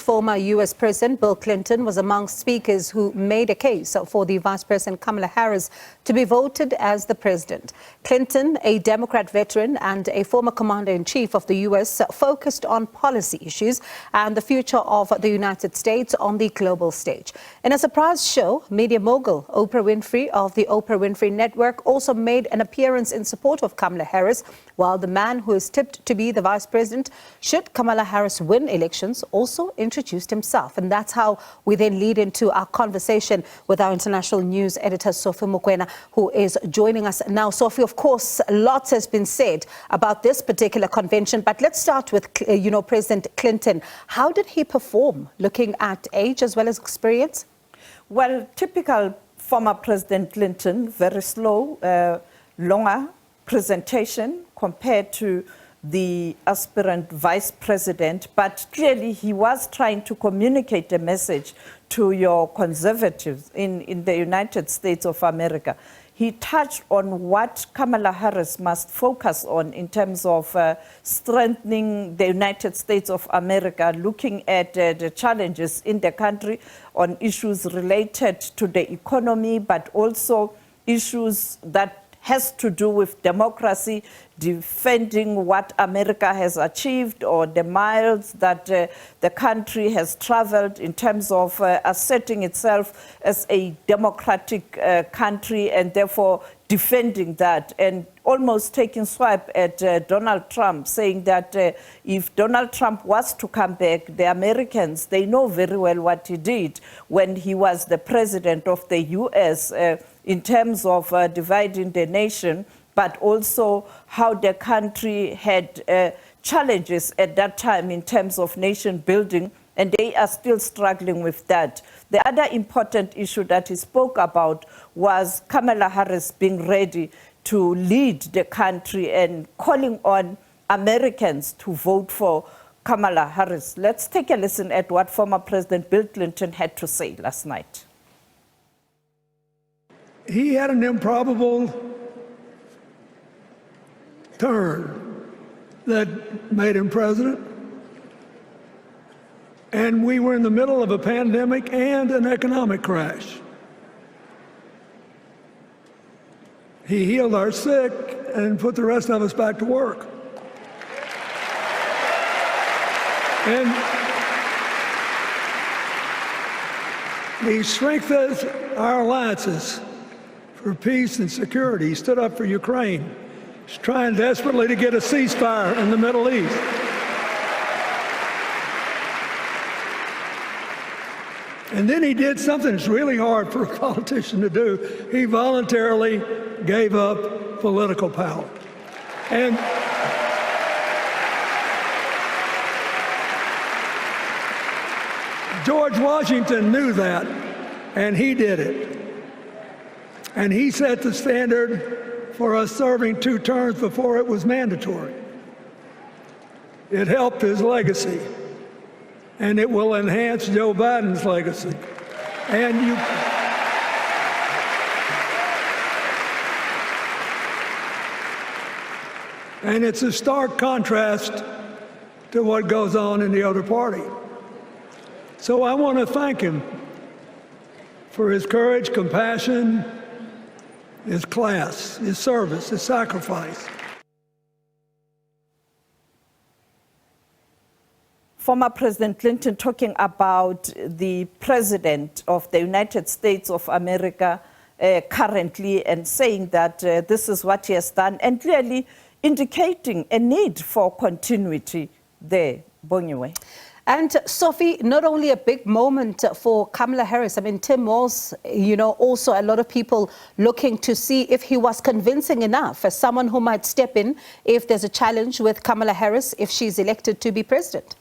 former U.S. President Bill Clinton was among speakers who made a case for the Vice President Kamala Harris to be voted as the president. Clinton, a Democrat veteran and a former commander-in-chief of the U.S., focused on policy issues and the future of the United States on the global stage. In a surprise show, media mogul Oprah Winfrey of the Oprah Winfrey Network also made an appearance in support of Kamala Harris, while the man who is tipped to be the vice president, should Kamala Harris win elections, also introduced himself. And that's how we then lead into our conversation with our international news editor, Sophie Mokoena, who is joining us now. Sophie, of course, lots has been said about this particular convention, but let's start with, President Clinton. How did he perform, looking at age as well as experience? Well, typical former President Clinton, very slow, longer presentation compared to the aspirant vice president, but clearly he was trying to communicate a message to your conservatives in the United States of America. He touched on what Kamala Harris must focus on in terms of strengthening the United States of America, looking at the challenges in the country on issues related to the economy, but also issues that has to do with democracy, defending what America has achieved or the miles that the country has traveled in terms of asserting itself as a democratic country, and therefore defending that, and almost taking swipe at Donald Trump, saying that if Donald Trump was to come back, the Americans, they know very well what he did when he was the president of the U.S., in terms of dividing the nation, but also how the country had challenges at that time in terms of nation building, and they are still struggling with that. The other important issue that he spoke about was Kamala Harris being ready to lead the country and calling on Americans to vote for Kamala Harris. Let's take a listen at what former President Bill Clinton had to say last night. He had an improbable turn that made him president. And we were in the middle of a pandemic and an economic crash. He healed our sick and put the rest of us back to work. And he strengthened our alliances for peace and security. He stood up for Ukraine. He's trying desperately to get a ceasefire in the Middle East. And then he did something that's really hard for a politician to do. He voluntarily gave up political power. And George Washington knew that, and he did it. And he set the standard for us serving 2 terms before it was mandatory. It helped his legacy, and it will enhance Joe Biden's legacy. And it's a stark contrast to what goes on in the other party. So I want to thank him for his courage, compassion, his class, his service, his sacrifice. Former President Clinton talking about the president of the United States of America currently, and saying that this is what he has done, and clearly indicating a need for continuity there. Bongwe. And Sophie, not only a big moment for Kamala Harris, I mean, Tim Walz, also a lot of people looking to see if he was convincing enough as someone who might step in if there's a challenge with Kamala Harris if she's elected to be president.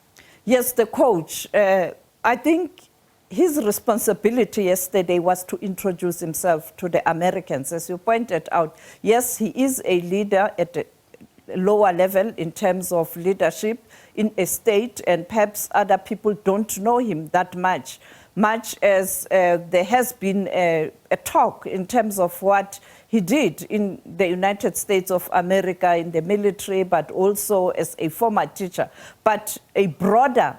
Yes, the coach. I think his responsibility yesterday was to introduce himself to the Americans. As you pointed out, yes, he is a leader at a lower level in terms of leadership in a state, and perhaps other people don't know him that much as there has been a talk in terms of what he did in the United States of America in the military, but also as a former teacher. But a broader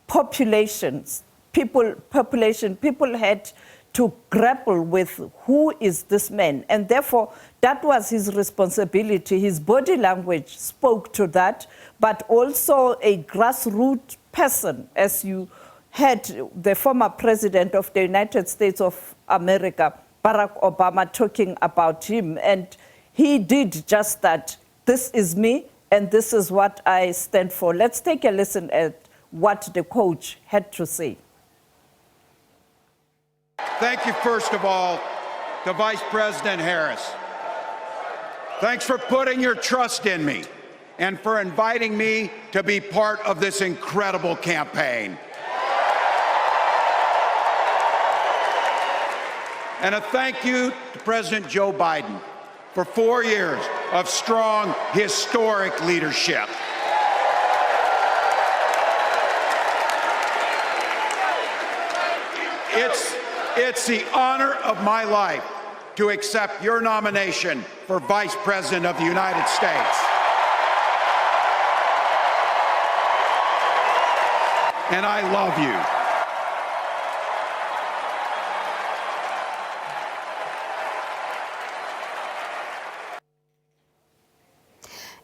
population, people had to grapple with who is this man. And therefore, that was his responsibility. His body language spoke to that, but also a grassroots person, as you had the former president of the United States of America, Barack Obama, talking about him. And he did just that. This is me, and this is what I stand for. Let's take a listen at what the coach had to say. Thank you, first of all, to Vice President Harris. Thanks for putting your trust in me and for inviting me to be part of this incredible campaign. And a thank you to President Joe Biden for 4 years of strong, historic leadership. It's the honor of my life to accept your nomination for Vice President of the United States. And I love you.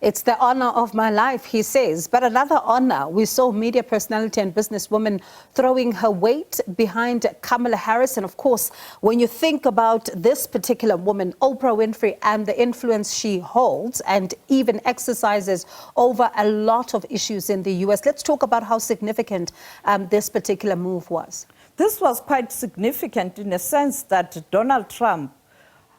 It's the honor of my life, he says. But another honor, we saw media personality and businesswoman throwing her weight behind Kamala Harris. And of course, when you think about this particular woman, Oprah Winfrey, and the influence she holds and even exercises over a lot of issues in the U.S., let's talk about how significant this particular move was. This was quite significant in a sense that Donald Trump,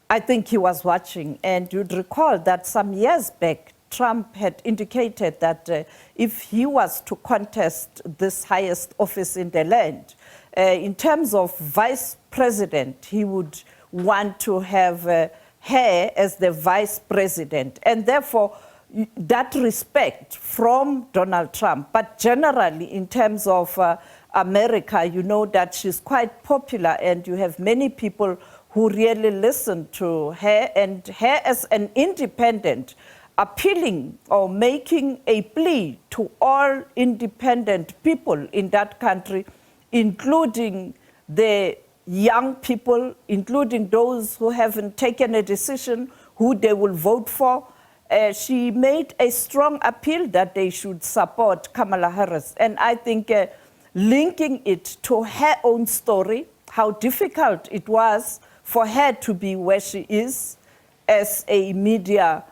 I think he was watching. And you'd recall that some years back, Trump had indicated that if he was to contest this highest office in the land, in terms of vice president, he would want to have her as the vice president. And therefore, that respect from Donald Trump. But generally, in terms of America, you know that she's quite popular, and you have many people who really listen to her, and her as an independent, appealing or making a plea to all independent people in that country, including the young people, including those who haven't taken a decision who they will vote for. She made a strong appeal that they should support Kamala Harris. And I think linking it to her own story, how difficult it was for her to be where she is as a media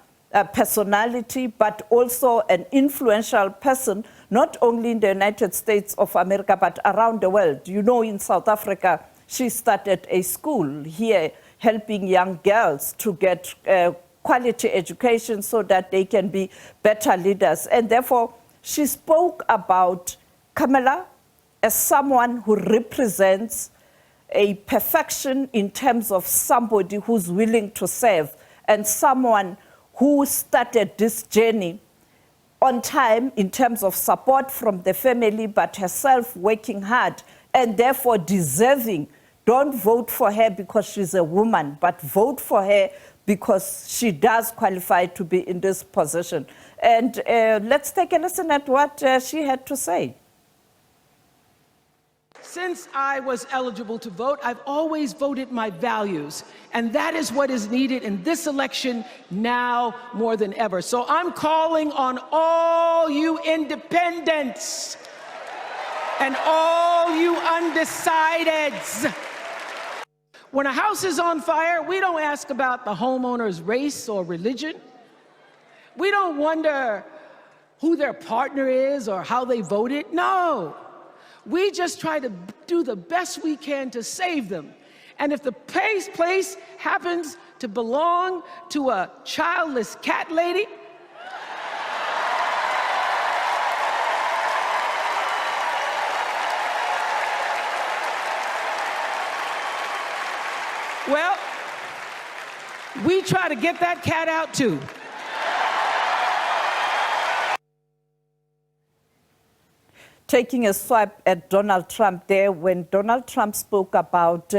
personality, but also an influential person, not only in the United States of America, but around the world. You know, in South Africa, she started a school here helping young girls to get quality education so that they can be better leaders. And therefore, she spoke about Kamala as someone who represents a perfection in terms of somebody who's willing to serve, and someone who started this journey on time in terms of support from the family, but herself working hard and therefore deserving. Don't vote for her because she's a woman, but vote for her because she does qualify to be in this position. And let's take a listen at what she had to say. Since I was eligible to vote, I've always voted my values, and that is what is needed in this election now more than ever. So I'm calling on all you independents and all you undecideds. When a house is on fire, we don't ask about the homeowner's race or religion. We don't wonder who their partner is or how they voted. No. We just try to do the best we can to save them. And if the place happens to belong to a childless cat lady, well, we try to get that cat out too. Taking a swipe at Donald Trump there, when Donald Trump spoke about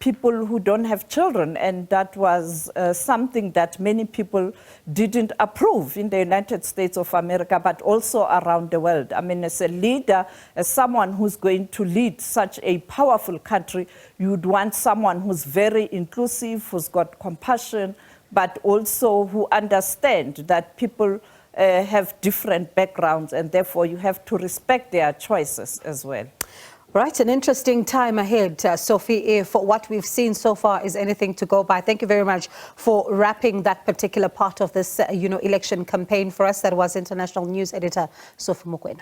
people who don't have children, and that was something that many people didn't approve in the United States of America, but also around the world. I mean, as a leader, as someone who's going to lead such a powerful country, you'd want someone who's very inclusive, who's got compassion, but also who understand that people have different backgrounds, and therefore you have to respect their choices as well. Right, an interesting time ahead, Sophie, if what we've seen so far is anything to go by. Thank you very much for wrapping that particular part of this, election campaign for us. That was international news editor Sophie Mokoena.